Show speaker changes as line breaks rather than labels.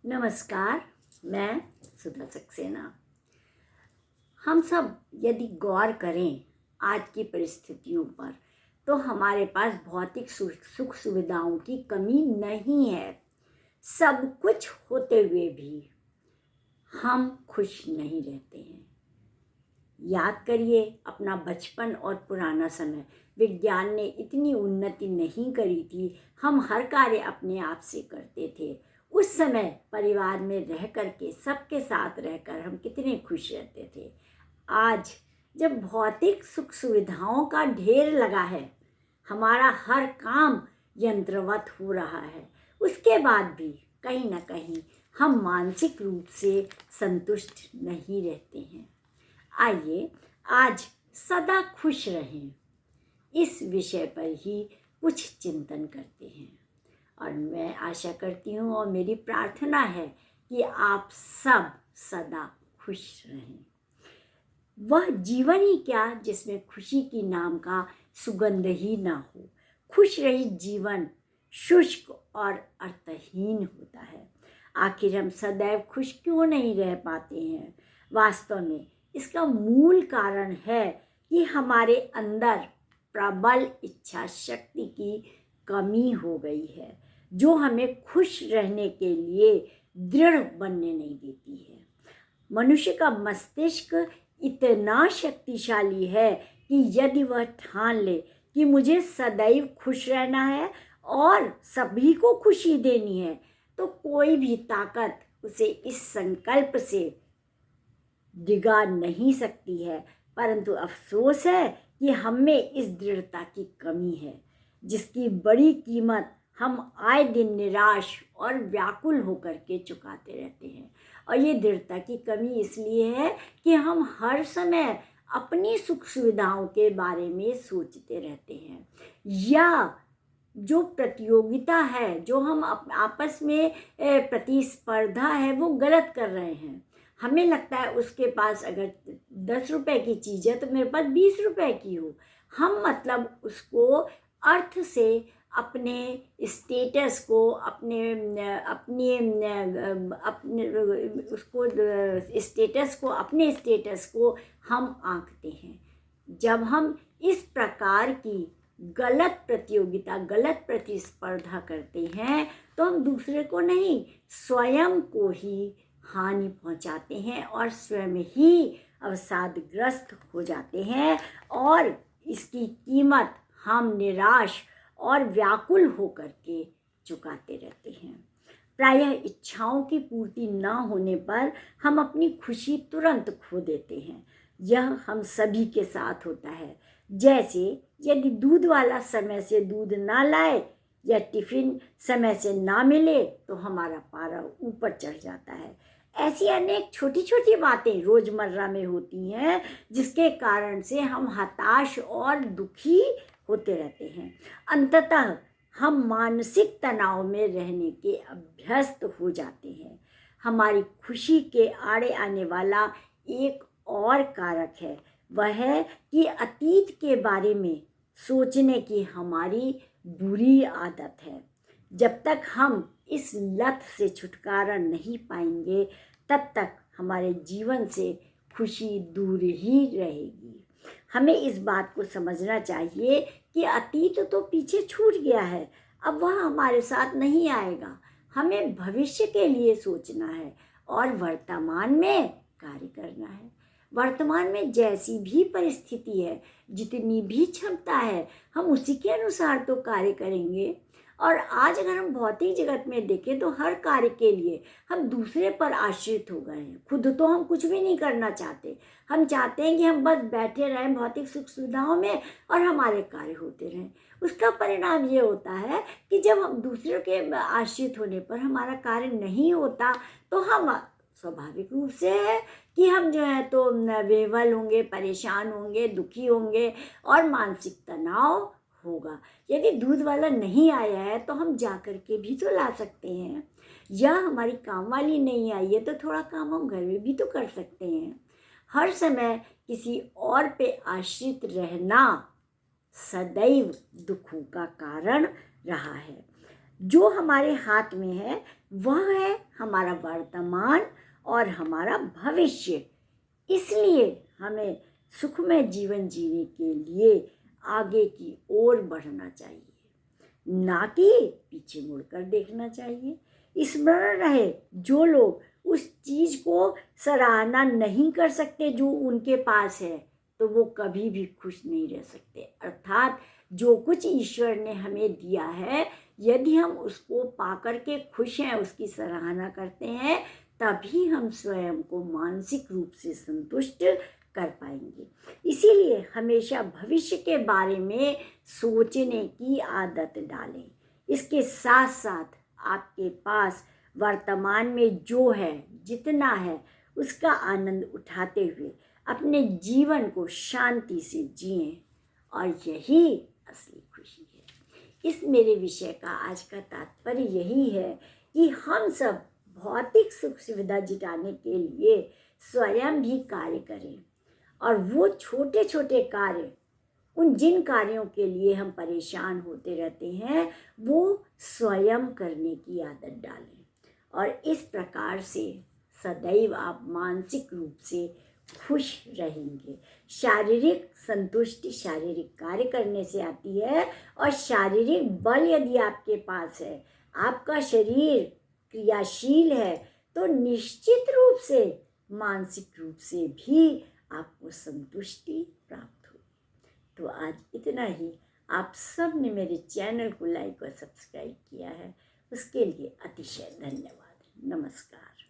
नमस्कार। मैं सुधा सक्सेना। हम सब यदि गौर करें आज की परिस्थितियों पर, तो हमारे पास भौतिक सुख सुविधाओं की कमी नहीं है। सब कुछ होते हुए भी हम खुश नहीं रहते हैं। याद करिए अपना बचपन और पुराना समय। विज्ञान ने इतनी उन्नति नहीं करी थी, हम हर कार्य अपने आप से करते थे। उस समय परिवार में रह कर के, सबके साथ रहकर हम कितने खुश रहते थे। आज जब भौतिक सुख सुविधाओं का ढेर लगा है, हमारा हर काम यंत्रवत हो रहा है, उसके बाद भी कहीं ना कहीं हम मानसिक रूप से संतुष्ट नहीं रहते हैं। आइए आज सदा खुश रहें, इस विषय पर ही कुछ चिंतन करते हैं। और मैं आशा करती हूँ और मेरी प्रार्थना है कि आप सब सदा खुश रहें। वह जीवन ही क्या जिसमें खुशी की नाम का सुगंध ही ना हो। खुश रहित जीवन शुष्क और अर्थहीन होता है। आखिर हम सदैव खुश क्यों नहीं रह पाते हैं? वास्तव में इसका मूल कारण है कि हमारे अंदर प्रबल इच्छा शक्ति की कमी हो गई है, जो हमें खुश रहने के लिए दृढ़ बनने नहीं देती है। मनुष्य का मस्तिष्क इतना शक्तिशाली है कि यदि वह ठान ले कि मुझे सदैव खुश रहना है और सभी को खुशी देनी है, तो कोई भी ताकत उसे इस संकल्प से डिगा नहीं सकती है। परंतु अफसोस है कि हम में इस दृढ़ता की कमी है, जिसकी बड़ी कीमत हम आए दिन निराश और व्याकुल होकर के चुकाते रहते हैं। और ये दृढ़ता की कमी इसलिए है कि हम हर समय अपनी सुख सुविधाओं के बारे में सोचते रहते हैं, या जो प्रतियोगिता है, जो हम आपस में प्रतिस्पर्धा है, वो गलत कर रहे हैं। हमें लगता है उसके पास अगर 10 रुपए की चीज़ है तो मेरे पास 20 रुपए की हो। हम मतलब उसको अर्थ से अपने स्टेटस को, अपने स्टेटस को हम आंकते हैं। जब हम इस प्रकार की गलत प्रतियोगिता, गलत प्रतिस्पर्धा करते हैं, तो हम दूसरे को नहीं, स्वयं को ही हानि पहुंचाते हैं और स्वयं ही अवसादग्रस्त हो जाते हैं। और इसकी कीमत हम निराश और व्याकुल होकर के चुकाते रहते हैं। प्रायः इच्छाओं की पूर्ति न होने पर हम अपनी खुशी तुरंत खो देते हैं। यह हम सभी के साथ होता है। जैसे यदि दूध वाला समय से दूध ना लाए या टिफिन समय से ना मिले तो हमारा पारा ऊपर चढ़ जाता है। ऐसी अनेक छोटी छोटी बातें रोजमर्रा में होती हैं, जिसके कारण से हम हताश और दुखी होते रहते हैं। अंततः हम मानसिक तनाव में रहने के अभ्यस्त हो जाते हैं। हमारी खुशी के आड़े आने वाला एक और कारक है, वह है कि अतीत के बारे में सोचने की हमारी बुरी आदत है। जब तक हम इस लत से छुटकारा नहीं पाएंगे, तब तक हमारे जीवन से खुशी दूर ही रहेगी। हमें इस बात को समझना चाहिए कि अतीत तो पीछे छूट गया है, अब वह हमारे साथ नहीं आएगा। हमें भविष्य के लिए सोचना है और वर्तमान में कार्य करना है। वर्तमान में जैसी भी परिस्थिति है, जितनी भी क्षमता है, हम उसी के अनुसार तो कार्य करेंगे। और आज अगर हम भौतिक जगत में देखें तो हर कार्य के लिए हम दूसरे पर आश्रित हो गए हैं। खुद तो हम कुछ भी नहीं करना चाहते। हम चाहते हैं कि हम बस बैठे रहें भौतिक सुख सुविधाओं में और हमारे कार्य होते रहें। उसका परिणाम ये होता है कि जब हम दूसरों के आश्रित होने पर हमारा कार्य नहीं होता, तो हम स्वाभाविक रूप से है कि हम जो है तो विह्वल होंगे, परेशान होंगे, दुखी होंगे और मानसिक तनाव होगा। यदि दूध वाला नहीं आया है तो हम जा कर के भी तो ला सकते हैं, या हमारी काम वाली नहीं आई है तो थोड़ा काम हम घर में भी तो कर सकते हैं। हर समय किसी और पे आश्रित रहना सदैव दुखों का कारण रहा है। जो हमारे हाथ में है वह है हमारा वर्तमान और हमारा भविष्य। इसलिए हमें सुखमय जीवन जीने के लिए आगे की ओर बढ़ना चाहिए, ना कि पीछे मुड़कर देखना चाहिए। स्मरण रहे, जो लोग उस चीज को सराहना नहीं कर सकते जो उनके पास है, तो वो कभी भी खुश नहीं रह सकते। अर्थात जो कुछ ईश्वर ने हमें दिया है, यदि हम उसको पाकर के खुश हैं, उसकी सराहना करते हैं, तभी हम स्वयं को मानसिक रूप से संतुष्ट कर पाएंगे। इसीलिए हमेशा भविष्य के बारे में सोचने की आदत डालें। इसके साथ साथ आपके पास वर्तमान में जो है, जितना है, उसका आनंद उठाते हुए अपने जीवन को शांति से जिएं, और यही असली खुशी है। इस मेरे विषय का आज का तात्पर्य यही है कि हम सब भौतिक सुख सुविधा जुटाने के लिए स्वयं भी कार्य करें, और वो छोटे छोटे कार्य, उन जिन कार्यों के लिए हम परेशान होते रहते हैं, वो स्वयं करने की आदत डालें। और इस प्रकार से सदैव आप मानसिक रूप से खुश रहेंगे। शारीरिक संतुष्टि शारीरिक कार्य करने से आती है, और शारीरिक बल यदि आपके पास है, आपका शरीर क्रियाशील है, तो निश्चित रूप से मानसिक रूप से भी आपको संतुष्टि प्राप्त होगी। तो आज इतना ही। आप सब ने मेरे चैनल को लाइक और सब्सक्राइब किया है, उसके लिए अतिशय धन्यवाद। नमस्कार।